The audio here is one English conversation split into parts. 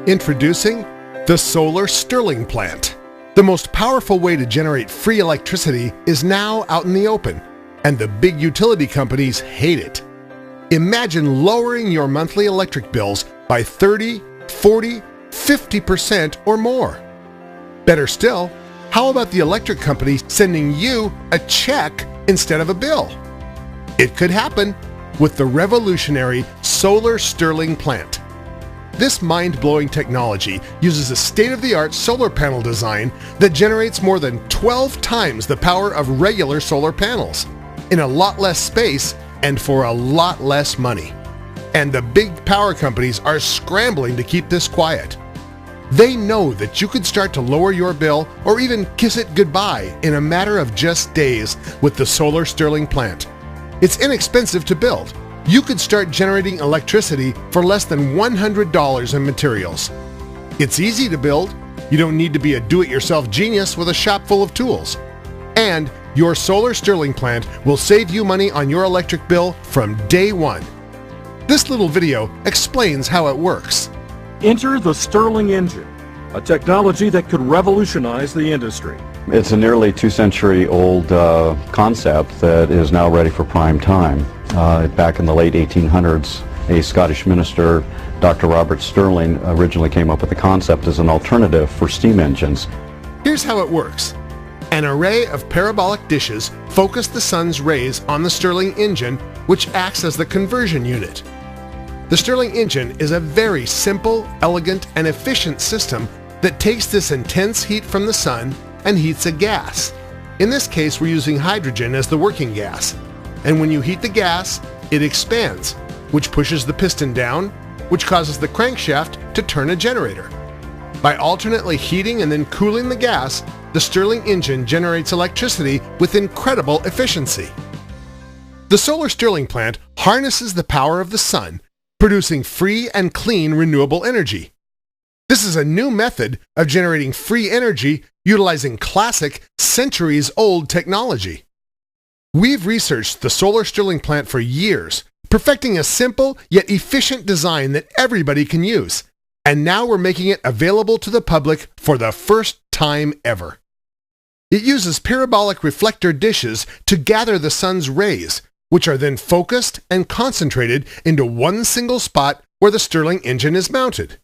Introducing the solar stirling plant. The most powerful way to generate free electricity is now out in the open, and the big utility companies hate it. Imagine lowering your monthly electric bills by 30, 40, 50% or more. Better still, how about the electric company sending you a check instead of a bill? It could happen with the revolutionary solar stirling plant. This mind-blowing technology uses a state-of-the-art solar panel design that generates more than 12 times the power of regular solar panels, in a lot less space and for a lot less money. And the big power companies are scrambling to keep this quiet. They know that you could start to lower your bill or even kiss it goodbye in a matter of just days with the solar stirling plant. It's inexpensive to build. You could start generating electricity for less than $100 in materials. It's easy to build. You don't need to be a do-it-yourself genius with a shop full of tools. And your solar stirling plant will save you money on your electric bill from day one. This little video explains how it works. Enter the Stirling engine, a technology that could revolutionize the industry. It's a nearly 2-century-old concept that is now ready for prime time. Back in the late 1800s, a Scottish minister, Dr. Robert Stirling, originally came up with the concept as an alternative for steam engines. Here's how it works. An array of parabolic dishes focus the sun's rays on the Stirling engine, which acts as the conversion unit. The Stirling engine is a very simple, elegant, and efficient system that takes this intense heat from the sun and heats a gas. In this case, we're using hydrogen as the working gas. And when you heat the gas, it expands, which pushes the piston down, which causes the crankshaft to turn a generator. By alternately heating and then cooling the gas, the Stirling engine generates electricity with incredible efficiency. The solar stirling plant harnesses the power of the sun, producing free and clean renewable energy. This is a new method of generating free energy utilizing classic, centuries-old technology. We've researched the solar stirling plant for years, perfecting a simple yet efficient design that everybody can use, and now we're making it available to the public for the first time ever. It uses parabolic reflector dishes to gather the sun's rays, which are then focused and concentrated into one single spot where the Stirling engine is mounted.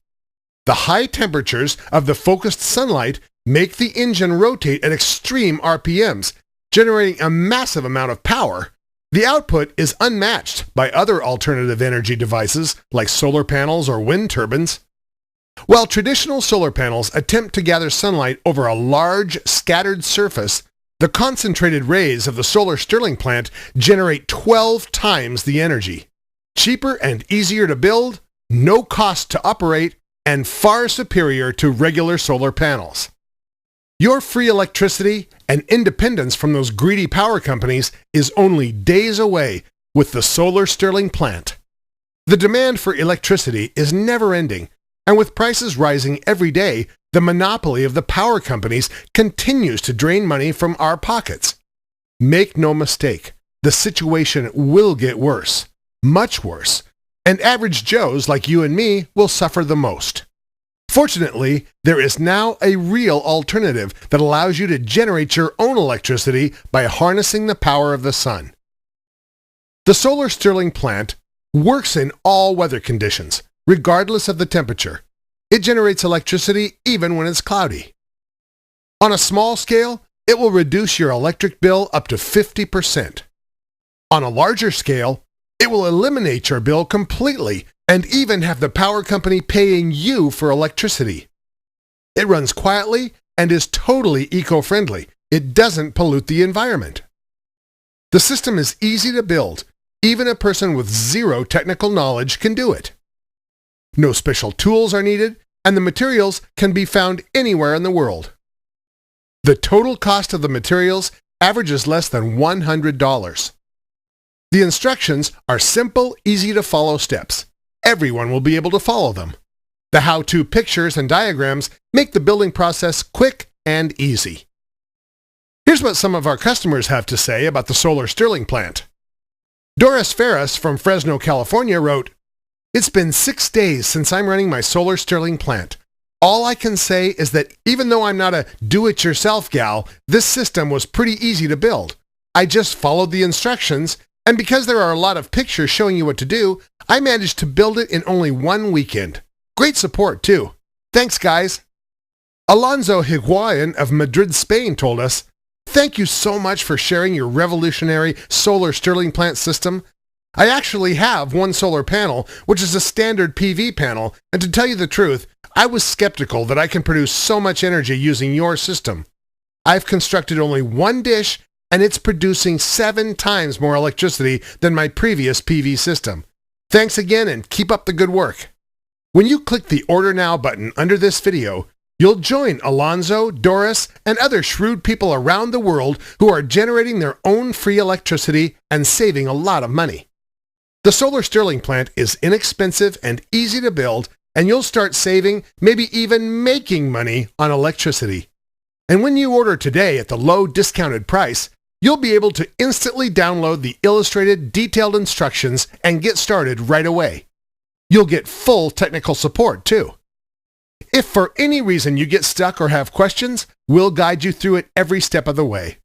The high temperatures of the focused sunlight make the engine rotate at extreme RPMs, generating a massive amount of power. The output is unmatched by other alternative energy devices like solar panels or wind turbines. While traditional solar panels attempt to gather sunlight over a large, scattered surface, the concentrated rays of the solar stirling plant generate 12 times the energy. Cheaper and easier to build, no cost to operate, and far superior to regular solar panels. Your free electricity and independence from those greedy power companies is only days away with the solar stirling plant. The demand for electricity is never-ending, and with prices rising every day, the monopoly of the power companies continues to drain money from our pockets. Make no mistake, the situation will get worse, much worse, and average Joes like you and me will suffer the most. Fortunately, there is now a real alternative that allows you to generate your own electricity by harnessing the power of the sun. The solar stirling plant works in all weather conditions, regardless of the temperature. It generates electricity even when it's cloudy. On a small scale, it will reduce your electric bill up to 50%. On a larger scale, it will eliminate your bill completely and even have the power company paying you for electricity. It runs quietly and is totally eco-friendly. It doesn't pollute the environment. The system is easy to build. Even a person with zero technical knowledge can do it. No special tools are needed, and the materials can be found anywhere in the world. The total cost of the materials averages less than $100. The instructions are simple, easy-to-follow steps. Everyone will be able to follow them. The how-to pictures and diagrams make the building process quick and easy. Here's what some of our customers have to say about the solar stirling plant. Doris Ferris from Fresno, California wrote, It's been 6 days since I'm running my solar stirling plant. All I can say is that even though I'm not a do-it-yourself gal, this system was pretty easy to build. I just followed the instructions, and because there are a lot of pictures showing you what to do, I managed to build it in only one weekend. Great support, too. Thanks, guys. Alonso Higuain of Madrid, Spain told us, "Thank you so much for sharing your revolutionary solar stirling plant system. I actually have one solar panel, which is a standard PV panel, and to tell you the truth, I was skeptical that I can produce so much energy using your system. I've constructed only one dish, and it's producing 7 times more electricity than my previous PV system. Thanks again, and keep up the good work." When you click the Order Now button under this video, you'll join Alonso, Doris, and other shrewd people around the world who are generating their own free electricity and saving a lot of money. The solar stirling plant is inexpensive and easy to build, and you'll start saving, maybe even making money on electricity. And when you order today at the low discounted price, you'll be able to instantly download the illustrated, detailed instructions and get started right away. You'll get full technical support, too. If for any reason you get stuck or have questions, we'll guide you through it every step of the way.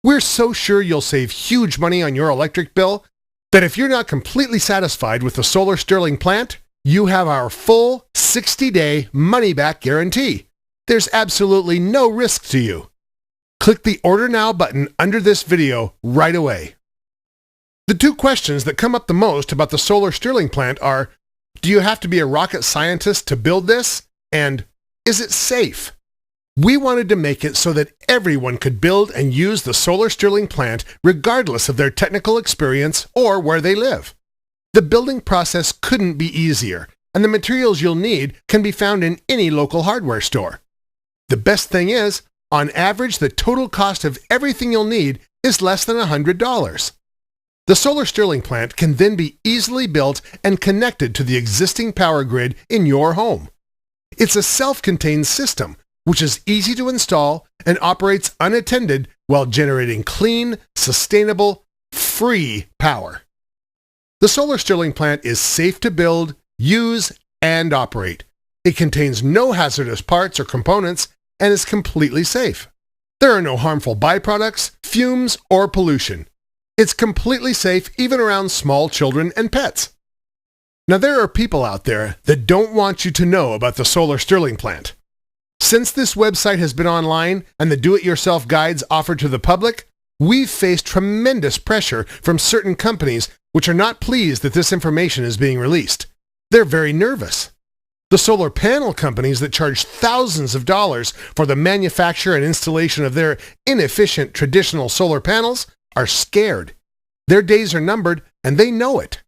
We're so sure you'll save huge money on your electric bill that if you're not completely satisfied with the solar stirling plant, you have our full 60-day money-back guarantee. There's absolutely no risk to you. Click the Order Now button under this video right away. The 2 questions that come up the most about the solar stirling plant are, do you have to be a rocket scientist to build this? And is it safe? We wanted to make it so that everyone could build and use the solar stirling plant regardless of their technical experience or where they live. The building process couldn't be easier, and the materials you'll need can be found in any local hardware store. The best thing is, on average, the total cost of everything you'll need is less than $100. The solar stirling plant can then be easily built and connected to the existing power grid in your home. It's a self-contained system, which is easy to install and operates unattended while generating clean, sustainable, free power. The solar stirling plant is safe to build, use, and operate. It contains no hazardous parts or components and is completely safe. There are no harmful byproducts, fumes, or pollution. It's completely safe even around small children and pets. Now, there are people out there that don't want you to know about the solar stirling plant. Since this website has been online and the do-it-yourself guides offered to the public, we've faced tremendous pressure from certain companies which are not pleased that this information is being released. They're very nervous. The solar panel companies that charge thousands of dollars for the manufacture and installation of their inefficient traditional solar panels are scared. Their days are numbered, and they know it.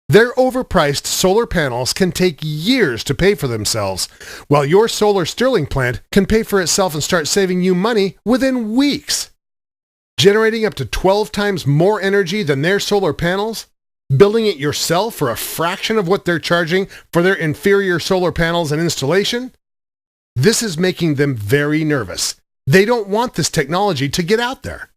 Their overpriced solar panels can take years to pay for themselves, while your solar stirling plant can pay for itself and start saving you money within weeks. Generating up to 12 times more energy than their solar panels? Building it yourself for a fraction of what they're charging for their inferior solar panels and installation? This is making them very nervous. They don't want this technology to get out there.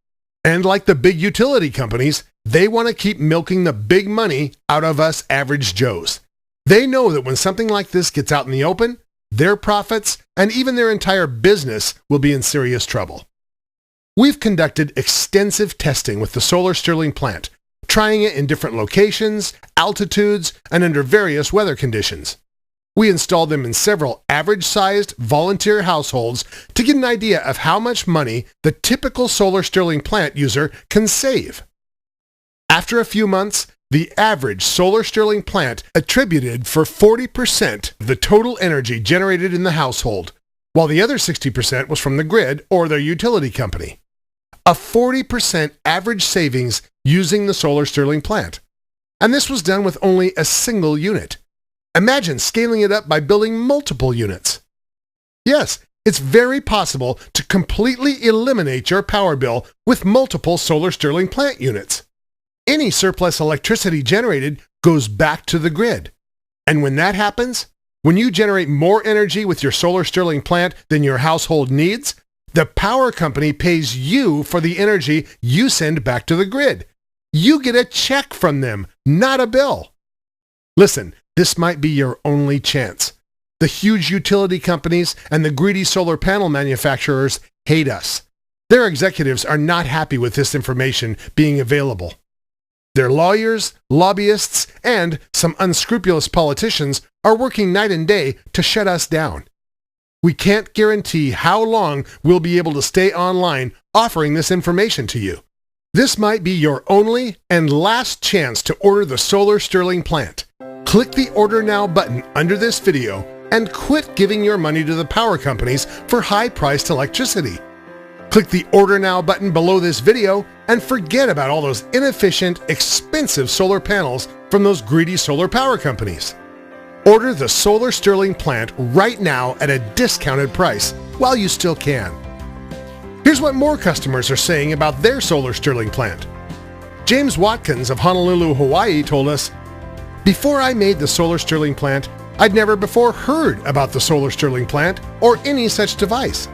And like the big utility companies, they want to keep milking the big money out of us average Joes. They know that when something like this gets out in the open, their profits and even their entire business will be in serious trouble. We've conducted extensive testing with the solar stirling plant, trying it in different locations, altitudes, and under various weather conditions. We installed them in several average-sized volunteer households to get an idea of how much money the typical solar stirling plant user can save. After a few months, the average solar stirling plant attributed for 40% of the total energy generated in the household, while the other 60% was from the grid or their utility company. A 40% average savings using the solar stirling plant. And this was done with only a single unit. Imagine scaling it up by building multiple units. Yes, it's very possible to completely eliminate your power bill with multiple solar stirling plant units. Any surplus electricity generated goes back to the grid. And when that happens, when you generate more energy with your solar stirling plant than your household needs, the power company pays you for the energy you send back to the grid. You get a check from them, not a bill. Listen, This might be your only chance. The huge utility companies and the greedy solar panel manufacturers hate us. Their executives are not happy with this information being available. Their lawyers, lobbyists, and some unscrupulous politicians are working night and day to shut us down. We can't guarantee how long we'll be able to stay online offering this information to you. This might be your only and last chance to order the solar Stirling plant. Click the Order Now button under this video and quit giving your money to the power companies for high-priced electricity. Click the Order Now button below this video and forget about all those inefficient, expensive solar panels from those greedy solar power companies. Order the solar Stirling plant right now at a discounted price while you still can. Here's what more customers are saying about their solar Stirling plant. James Watkins of Honolulu, Hawaii told us, "Before I made the solar Stirling plant, I'd never before heard about the solar Stirling plant or any such device.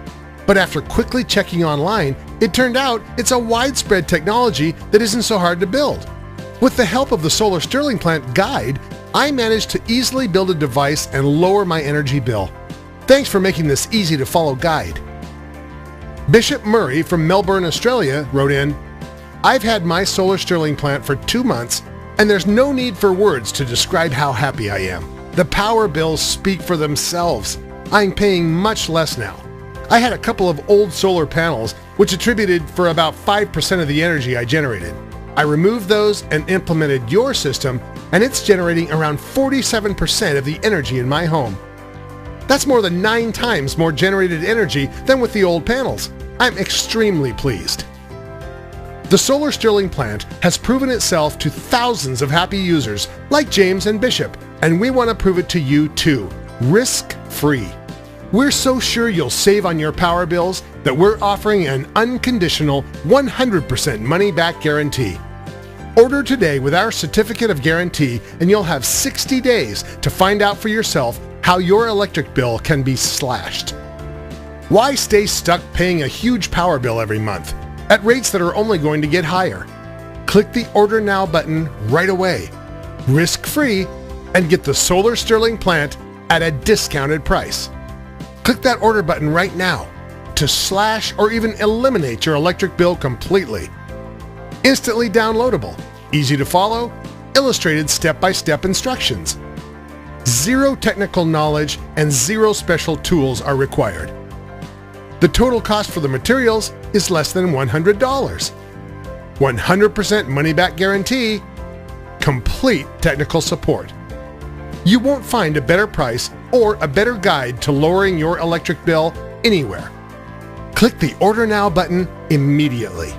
But after quickly checking online, it turned out it's a widespread technology that isn't so hard to build. With the help of the solar Stirling plant guide, I managed to easily build a device and lower my energy bill. Thanks for making this easy to follow guide." Bishop Murray from Melbourne, Australia wrote in, "I've had my solar Stirling plant for 2 months and there's no need for words to describe how happy I am. The power bills speak for themselves. I'm paying much less now. I had a couple of old solar panels which attributed for about 5% of the energy I generated. I removed those and implemented your system, and it's generating around 47% of the energy in my home. That's more than 9 times more generated energy than with the old panels. I'm extremely pleased." The solar Stirling plant has proven itself to thousands of happy users like James and Bishop, and we want to prove it to you too, risk-free. We're so sure you'll save on your power bills that we're offering an unconditional 100% money-back guarantee. Order today with our certificate of guarantee and you'll have 60 days to find out for yourself how your electric bill can be slashed. Why stay stuck paying a huge power bill every month at rates that are only going to get higher? Click the Order Now button right away, risk-free, and get the solar Stirling plant at a discounted price. Click that order button right now to slash or even eliminate your electric bill completely. Instantly downloadable, easy to follow, illustrated step-by-step instructions. Zero technical knowledge and zero special tools are required. The total cost for the materials is less than $100. 100% money-back guarantee, complete technical support. You won't find a better price or a better guide to lowering your electric bill anywhere. Click the Order Now button immediately.